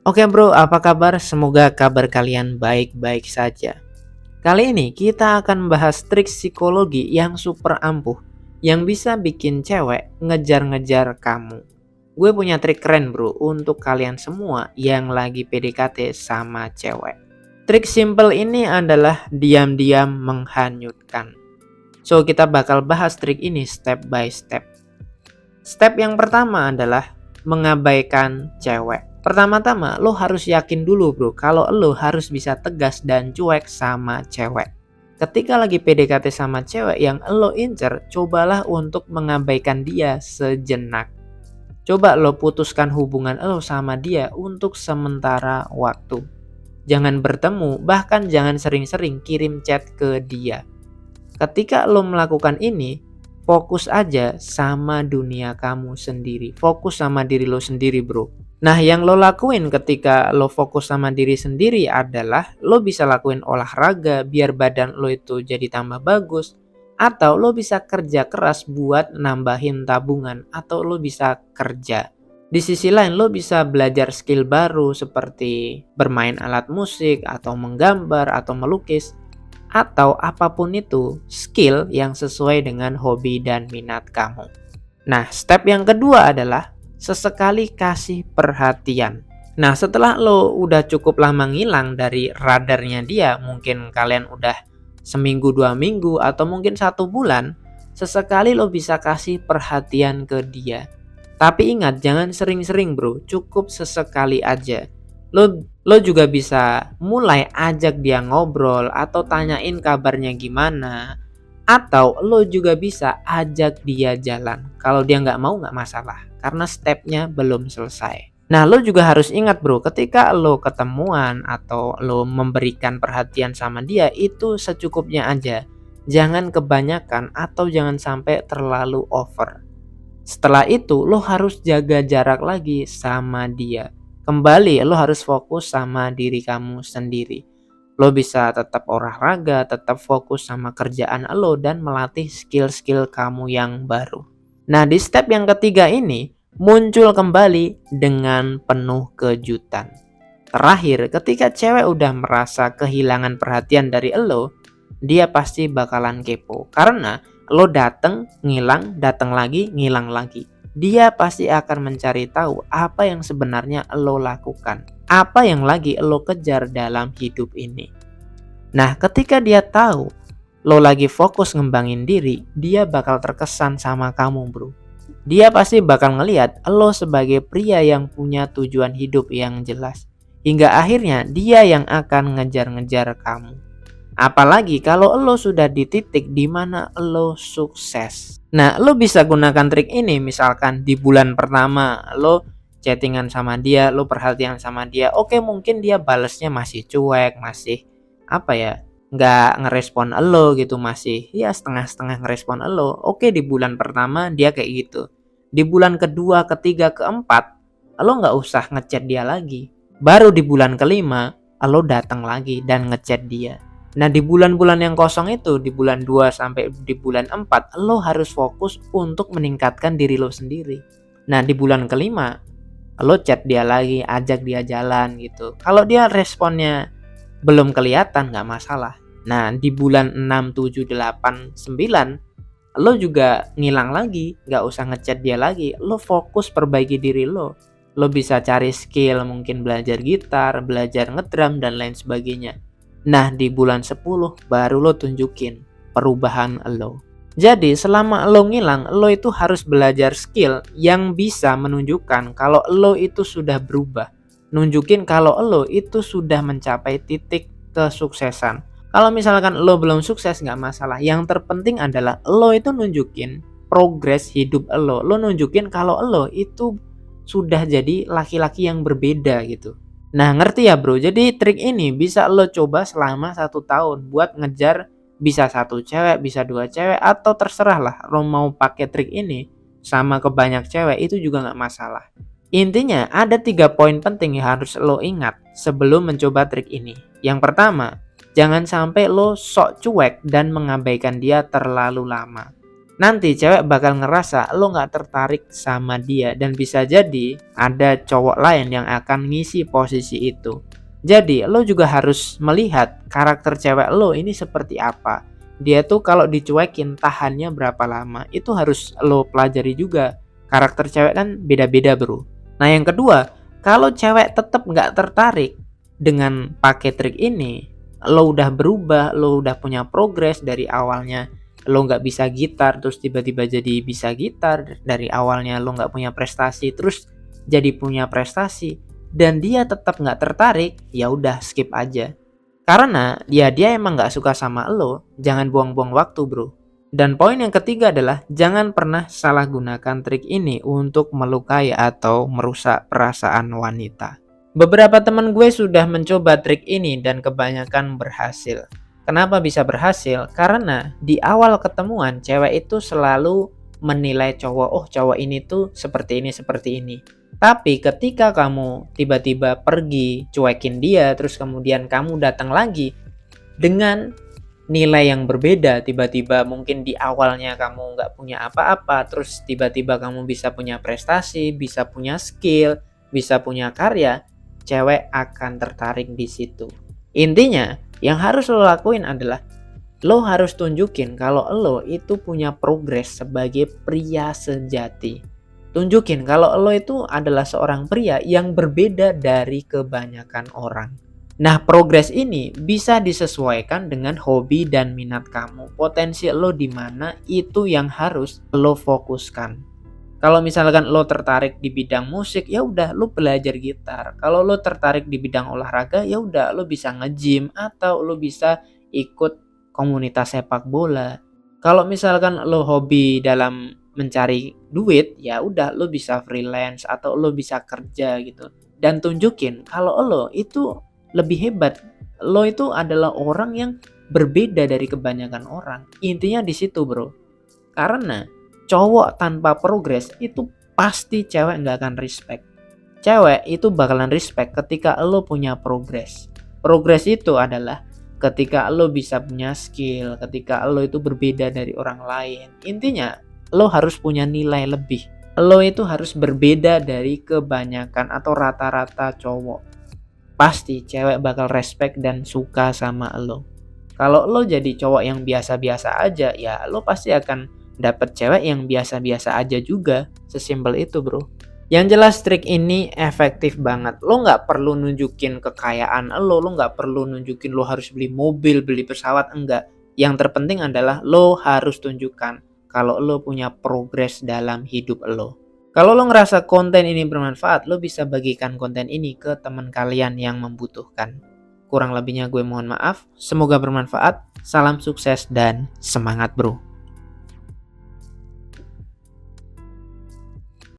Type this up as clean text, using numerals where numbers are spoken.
Oke bro, apa kabar? Semoga kabar kalian baik-baik saja. Kali ini kita akan membahas trik psikologi yang super ampuh, yang bisa bikin cewek ngejar-ngejar kamu. Gue punya trik keren bro untuk kalian semua yang lagi PDKT sama cewek. Trik simple ini adalah diam-diam menghanyutkan. So kita bakal bahas trik ini step by step. Step yang pertama adalah mengabaikan cewek. Pertama-tama lo harus yakin dulu bro kalau lo harus bisa tegas dan cuek sama cewek. Ketika lagi PDKT sama cewek yang lo incer, cobalah untuk mengabaikan dia sejenak. Coba lo putuskan hubungan lo sama dia untuk sementara waktu. Jangan bertemu, bahkan jangan sering-sering kirim chat ke dia. Ketika lo melakukan ini, fokus aja sama dunia kamu sendiri. Fokus sama diri lo sendiri bro. Nah yang lo lakuin ketika lo fokus sama diri sendiri adalah lo bisa lakuin olahraga biar badan lo itu jadi tambah bagus. Atau lo bisa kerja keras buat nambahin tabungan. Atau lo bisa kerja. Di sisi lain lo bisa belajar skill baru seperti bermain alat musik atau menggambar atau melukis. Atau apapun itu skill yang sesuai dengan hobi dan minat kamu. Nah, step yang kedua adalah sesekali kasih perhatian. Nah, setelah lo udah cukup lama ngilang dari radarnya dia, mungkin kalian udah seminggu, 2 minggu, atau mungkin 1 bulan, sesekali lo bisa kasih perhatian ke dia. Tapi ingat, jangan sering-sering bro, cukup sesekali aja. Lo juga bisa mulai ajak dia ngobrol atau tanyain kabarnya gimana. Atau lo juga bisa ajak dia jalan. Kalau dia nggak mau nggak masalah. Karena stepnya belum selesai. Nah lo juga harus ingat bro, ketika lo ketemuan atau lo memberikan perhatian sama dia itu secukupnya aja. Jangan kebanyakan atau jangan sampai terlalu over. Setelah itu lo harus jaga jarak lagi sama dia. Kembali lo harus fokus sama diri kamu sendiri. Lo bisa tetap olahraga, tetap fokus sama kerjaan lo dan melatih skill-skill kamu yang baru. Nah di step yang ketiga ini muncul kembali dengan penuh kejutan. Terakhir ketika cewek udah merasa kehilangan perhatian dari lo, dia pasti bakalan kepo. Karena lo dateng, ngilang, datang lagi, ngilang lagi. Dia pasti akan mencari tahu apa yang sebenarnya lo lakukan. Apa yang lagi lo kejar dalam hidup ini. Nah ketika dia tahu lo lagi fokus ngembangin diri, dia bakal terkesan sama kamu bro. Dia pasti bakal ngelihat lo sebagai pria yang punya tujuan hidup yang jelas. Hingga akhirnya dia yang akan ngejar-ngejar kamu. Apalagi kalau lo sudah di titik di mana lo sukses. Nah, lo bisa gunakan trik ini misalkan di bulan pertama lo chattingan sama dia, lo perhatian sama dia. Oke, mungkin dia balesnya masih cuek, masih apa ya? Nggak ngerespon lo gitu, masih ya setengah-setengah ngerespon lo. Oke, di bulan pertama dia kayak gitu. Di bulan kedua, ketiga, keempat, lo nggak usah ngechat dia lagi. Baru di bulan kelima, lo datang lagi dan ngechat dia. Nah di bulan-bulan yang kosong itu, di bulan 2 sampai di bulan 4, lo harus fokus untuk meningkatkan diri lo sendiri. Nah di bulan kelima, lo chat dia lagi, ajak dia jalan gitu. Kalau dia responnya belum kelihatan nggak masalah. Nah di bulan 6, 7, 8, 9, lo juga ngilang lagi, nggak usah ngechat dia lagi. Lo fokus perbaiki diri lo. Lo bisa cari skill, mungkin belajar gitar, belajar ngedrum, dan lain sebagainya. Nah di bulan 10 baru lo tunjukin perubahan lo. Jadi selama lo ngilang, lo itu harus belajar skill yang bisa menunjukkan kalau lo itu sudah berubah. Nunjukin kalau lo itu sudah mencapai titik kesuksesan. Kalau misalkan lo belum sukses nggak masalah. Yang terpenting adalah lo itu nunjukin progres hidup lo. Lo nunjukin kalau lo itu sudah jadi laki-laki yang berbeda gitu. Nah ngerti ya bro, jadi trik ini bisa lo coba selama 1 tahun buat ngejar bisa 1 cewek, bisa 2 cewek, atau terserah lah lo mau pakai trik ini sama ke banyak cewek itu juga nggak masalah. Intinya ada 3 poin penting yang harus lo ingat sebelum mencoba trik ini. Yang pertama, jangan sampai lo sok cuek dan mengabaikan dia terlalu lama. nanti cewek bakal ngerasa lo nggak tertarik sama dia, dan bisa jadi ada cowok lain yang akan ngisi posisi itu. Jadi lo juga harus melihat karakter cewek lo ini seperti apa. Dia tuh kalau dicuekin tahannya berapa lama, itu harus lo pelajari juga. Karakter cewek kan beda-beda bro. Nah yang kedua, kalau cewek tetap nggak tertarik dengan pakai trik ini, lo udah berubah, lo udah punya progres dari awalnya. Lo nggak bisa gitar terus tiba-tiba jadi bisa gitar, dari awalnya lo nggak punya prestasi terus jadi punya prestasi, dan dia tetap nggak tertarik, ya udah skip aja. Karena dia emang nggak suka sama lo, jangan buang-buang waktu bro. Dan poin yang ketiga adalah jangan pernah salah gunakan trik ini untuk melukai atau merusak perasaan wanita. Beberapa teman gue sudah mencoba trik ini dan kebanyakan berhasil. Kenapa bisa berhasil? Karena di awal ketemuan cewek itu selalu menilai cowok, oh cowok ini tuh seperti ini, seperti ini. Tapi ketika kamu tiba-tiba pergi cuekin dia, terus kemudian kamu datang lagi dengan nilai yang berbeda, tiba-tiba mungkin di awalnya kamu nggak punya apa-apa, terus tiba-tiba kamu bisa punya prestasi, bisa punya skill, bisa punya karya, cewek akan tertarik di situ. Intinya, yang harus lo lakuin adalah lo harus tunjukin kalau lo itu punya progres sebagai pria sejati. Tunjukin kalau lo itu adalah seorang pria yang berbeda dari kebanyakan orang. Nah, progres ini bisa disesuaikan dengan hobi dan minat kamu. Potensi lo di mana itu yang harus lo fokuskan. Kalau misalkan lo tertarik di bidang musik, ya udah lo belajar gitar. Kalau lo tertarik di bidang olahraga, ya udah lo bisa nge-gym atau lo bisa ikut komunitas sepak bola. Kalau misalkan lo hobi dalam mencari duit, ya udah lo bisa freelance atau lo bisa kerja gitu. Dan tunjukin kalau lo itu lebih hebat. Lo itu adalah orang yang berbeda dari kebanyakan orang. Intinya di situ, bro. Karena cowok tanpa progres itu pasti cewek nggak akan respect. Cewek itu bakalan respect ketika lo punya progres. Progres itu adalah ketika lo bisa punya skill, ketika lo itu berbeda dari orang lain. Intinya lo harus punya nilai lebih. Lo itu harus berbeda dari kebanyakan atau rata-rata cowok. Pasti cewek bakal respect dan suka sama lo. Kalau lo jadi cowok yang biasa-biasa aja, ya lo pasti akan dapet cewek yang biasa-biasa aja juga. Sesimpel itu bro. Yang jelas trik ini efektif banget. Lo nggak perlu nunjukin kekayaan lo nggak perlu nunjukin lo harus beli mobil, beli pesawat, enggak. Yang terpenting adalah lo harus tunjukkan kalau lo punya progres dalam hidup lo. Kalau lo ngerasa konten ini bermanfaat, lo bisa bagikan konten ini ke teman kalian yang membutuhkan. Kurang lebihnya gue mohon maaf. Semoga bermanfaat. Salam sukses dan semangat bro.